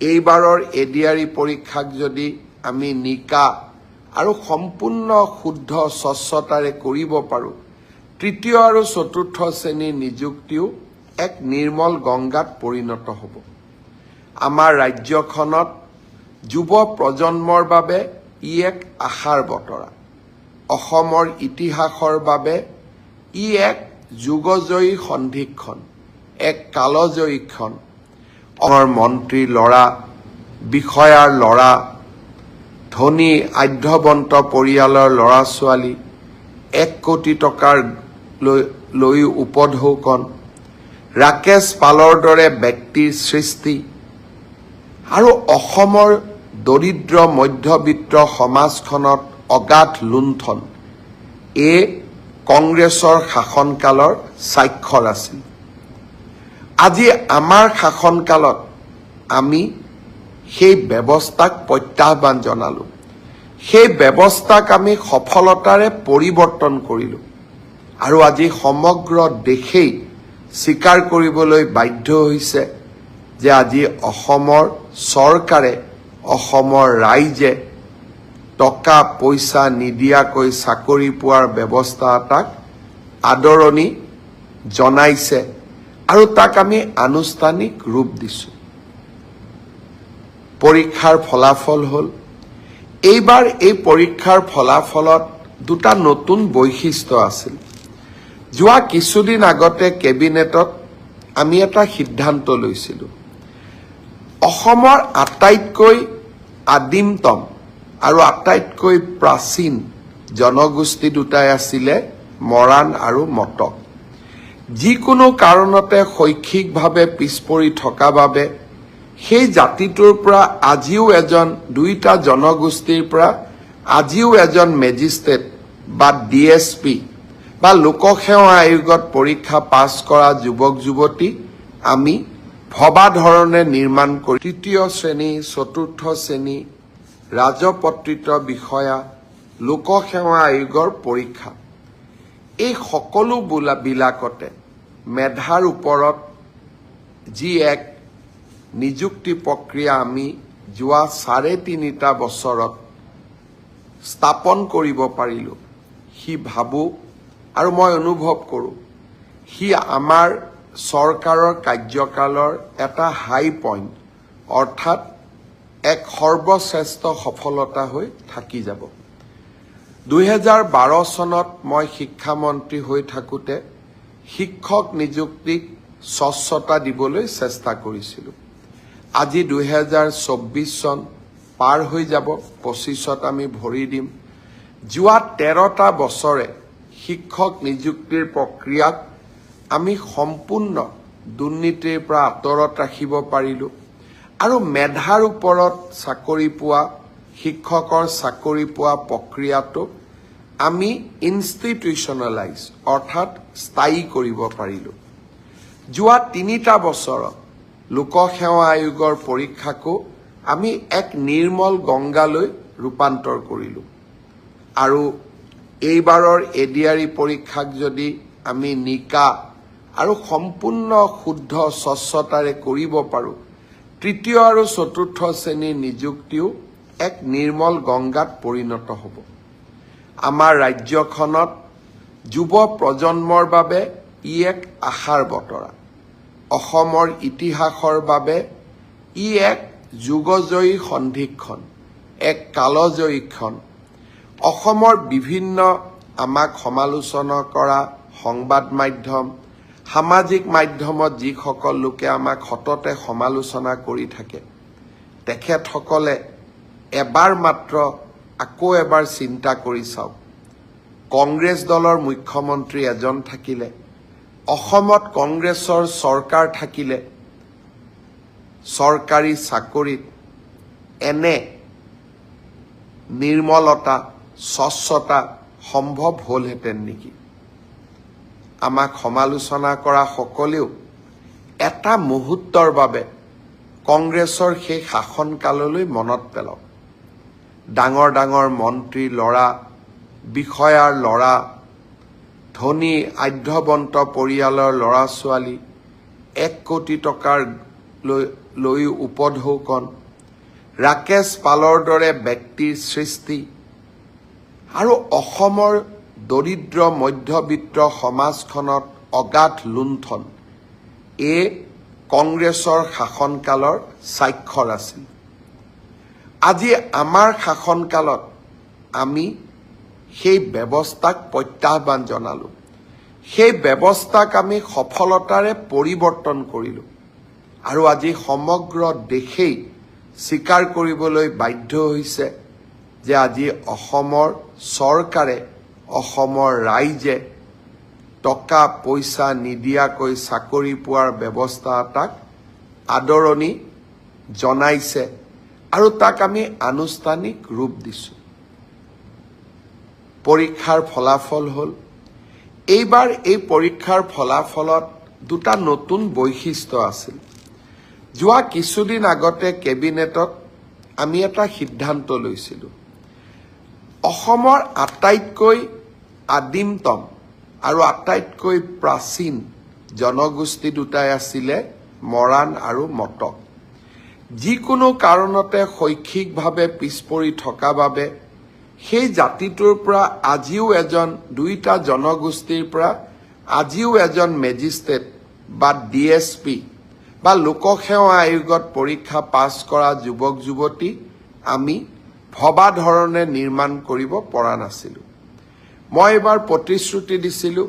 এইবাৰৰ এডিআৰই পৰীক্ষাক যদি আমি নিকা আৰু সম্পূৰ্ণ শুদ্ধ স্বচ্ছতাৰে কৰিব পাৰোঁ, তৃতীয় আৰু চতুৰ্থ শ্ৰেণীৰ নিযুক্তিও এক নিৰ্মল গংগাত পৰিণত হ'ব। আমাৰ ৰাজ্যখনত যুৱ প্ৰজন্মৰ বাবে ই এক আশাৰ বতৰা। অসমৰ ইতিহাসৰ বাবে ই এক যুগজয়ী সন্ধিক্ষণ, এক কালজয়ী ক্ষণ। অসমৰ মন্ত্ৰীৰ ল'ৰা, বিষয়াৰ ল'ৰা, ধনী আঢ্যবন্ত পৰিয়ালৰ ল'ৰা ছোৱালী, 1 কোটি টকাৰ লৈ উপঢৌকন, ৰাকেশ পালৰ দৰে ব্যক্তিৰ সৃষ্টি আৰু অসমৰ দৰিদ্ৰ মধ্যবিত্ত সমাজখনত অগাধ লুণ্ঠন, এই কংগ্ৰেছৰ শাসনকালৰ স্বাক্ষৰ আছিল। আজি আমাৰ শাসনকালত আমি সেই ব্যৱস্থাক প্ৰত্যাহ্বান জনালোঁ। সেই ব্যৱস্থাক আমি সফলতাৰে পৰিৱৰ্তন কৰিলোঁ আৰু আজি সমগ্ৰ দেশেই স্বীকাৰ কৰিবলৈ বাধ্য হৈছে যে আজি অসমৰ চৰকাৰে, অসমৰ ৰাইজে টকা পইচা নিদিয়াকৈ চাকৰি পোৱাৰ ব্যৱস্থা এটাক আদৰণি জনাইছে আৰু তাক আমি আনুষ্ঠানিক ৰূপ দিছোঁ। পৰীক্ষাৰ ফলাফল হ'ল, এইবাৰ এই পৰীক্ষাৰ ফলাফলত দুটা নতুন বৈশিষ্ট্য আছিল। যোৱা কিছুদিন আগতে কেবিনেটত আমি এটা সিদ্ধান্ত লৈছিলোঁ। অসমৰ আটাইতকৈ আদিমতম আৰু আটাইতকৈ প্ৰাচীন জনগোষ্ঠী দুটাই আছিলে মৰাণ আৰু মটক। যিকোনো কাৰণতে শৈক্ষিকভাৱে পিছ পৰি থকা বাবে সেই জাতিটোৰ পৰা আজিও দুইটা জনগোষ্ঠীৰ পৰা আজিও এজন মেজিষ্ট্ৰেট বা ডিএছপি বা লোকসেৱা আয়োগত পৰীক্ষা পাছ কৰা যুৱক যুৱতী আমি ভবা ধৰণে নিৰ্মাণ কৰি তৃতীয় শ্ৰেণী, চতুৰ্থ শ্ৰেণী, ৰাজপত্ৰিত বিষয়া, লোকসেৱা আয়োগৰ পৰীক্ষা, এই সকলোবিলাকতে মেধাৰ ওপৰত যি এক নিযুক্তি প্ৰক্ৰিয়া আমি যোৱা 3.5 বছৰত স্থাপন কৰিব পাৰিলোঁ, সি ভাবোঁ আৰু মই অনুভৱ কৰোঁ, সি আমাৰ চৰকাৰৰ কাৰ্যকালৰ এটা হাই পইণ্ট, অৰ্থাৎ এক সৰ্বশ্ৰেষ্ঠ সফলতা হৈ থাকি যাব। 2012 চনত মই শিক্ষামন্ত্ৰী হৈ থাকোঁতে শিক্ষক নিযুক্তিক স্বচ্ছতা দিবলৈ চেষ্টা কৰিছিলোঁ। আজি 2024 চন পাৰ হৈ যাব, 25ত আমি ভৰি দিম। যোৱা 13টা বছৰে শিক্ষক নিযুক্তিৰ প্ৰক্ৰিয়াক আমি সম্পূৰ্ণ দুৰ্নীতিৰ পৰা আঁতৰত ৰাখিব পাৰিলোঁ আৰু মেধাৰ ওপৰত চাকৰি পোৱা, শিক্ষকৰ চাকৰি পোৱা প্ৰক্ৰিয়াটোক আমি ইনষ্টিটিউচনেলাইজ অৰ্থাৎ স্থায়ী কৰিব পাৰিলোঁ। যোৱা 3টা বছৰত লোকসেৱা আয়োগৰ পৰীক্ষাকো আমি এক নিৰ্মল গংগালৈ ৰূপান্তৰ কৰিলোঁ আৰু এইবাৰৰ এডিআৰই পৰীক্ষাক যদি আমি নিকা আৰু সম্পূৰ্ণ শুদ্ধ স্বচ্ছতাৰে কৰিব পাৰোঁ, তৃতীয় আৰু চতুৰ্থ শ্ৰেণীৰ নিযুক্তিও এক নিৰ্মল গংগাত পৰিণত হ'ব। আমাৰ ৰাজ্যখনত যুৱ প্ৰজন্মৰ বাবে ই এক আশাৰ বতৰা। অসমৰ ইতিহাসৰ বাবে ই এক যুগজয়ী সন্ধিক্ষণ, এক কালজয়ী ক্ষণ। অসমৰ বিভিন্ন আমাক সমালোচনা কৰা সংবাদ মাধ্যম, সামাজিক মাধ্যমত যিসকল লোকে আমাক সততে সমালোচনা কৰি থাকে, তেখেতসকলে এবাৰ মাত্ৰ আকৌ এবাৰ চিন্তা কৰি চাওক, কংগ্ৰেছ দলৰ মুখ্যমন্ত্ৰী এজন থাকিলে, অসমত কংগ্ৰেছৰ চৰকাৰ থাকিলে, চৰকাৰী চাকৰিত এনে নিৰ্মলতা, স্বচ্ছতা সম্ভৱ হ'লহেঁতেন নেকি? আমাক সমালোচনা কৰা সকলেও এটা মুহূৰ্তৰ বাবে কংগ্ৰেছৰ সেই শাসনকাললৈ মনত পেলাওক। ডাঙৰ ডাঙৰ মন্ত্ৰীৰ ল'ৰা, বিষয়াৰ ল'ৰা, ধনী আঢ্যবন্ত পৰিয়ালৰ ল'ৰা ছোৱালী, 1 কোটি টকাৰ লৈ উপঢৌকন, ৰাকেশ পালৰ দৰে ব্যক্তিৰ সৃষ্টি আৰু অসমৰ দৰিদ্ৰ মধ্যবিত্ত সমাজখনত অগাধ লুণ্ঠন এই কংগ্ৰেছৰ শাসনকালৰ স্বাক্ষৰ আছিল। আজি আমাৰ শাসনকালত আমি সেই ব্যৱস্থাক প্ৰত্যাহ্বান জনালোঁ। সেই ব্যৱস্থাক আমি সফলতাৰে পৰিৱৰ্তন কৰিলোঁ আৰু আজি সমগ্ৰ দেশেই স্বীকাৰ কৰিবলৈ বাধ্য হৈছে যে আজি অসমৰ চৰকাৰে, অসমৰ ৰাইজে টকা পইচা নিদিয়াকৈ চাকৰি পোৱাৰ ব্যৱস্থা এটাক আদৰণি জনাইছে আৰু তাক আমি আনুষ্ঠানিক ৰূপ দিছোঁ। পৰীক্ষাৰ ফলাফল হ'ল, এইবাৰ এই পৰীক্ষাৰ ফলাফলত দুটা নতুন বৈশিষ্ট্য আছিল। যোৱা কিছুদিন আগতে কেবিনেটত আমি এটা সিদ্ধান্ত লৈছিলোঁ, অসমৰ আটাইতকৈ আদিমতম আৰু আটাইতকৈ প্ৰাচীন জনগোষ্ঠী দুটাই আছিলে মৰাণ আৰু মটক। যিকোনো কাৰণতে শৈক্ষিকভাৱে পিছ পৰি থকা বাবে সেই জাতিটোৰ পৰা আজিও দুইটা জনগোষ্ঠীৰ পৰা আজিও এজন মেজিষ্ট্ৰেট বা DSP বা লোকসেৱা আয়োগত পৰীক্ষা পাছ কৰা যুৱক যুৱতী আমি ভবা ধৰণে নিৰ্মাণ কৰিব পৰা নাছিলোঁ। মই এবাৰ প্ৰতিশ্ৰুতি দিছিলোঁ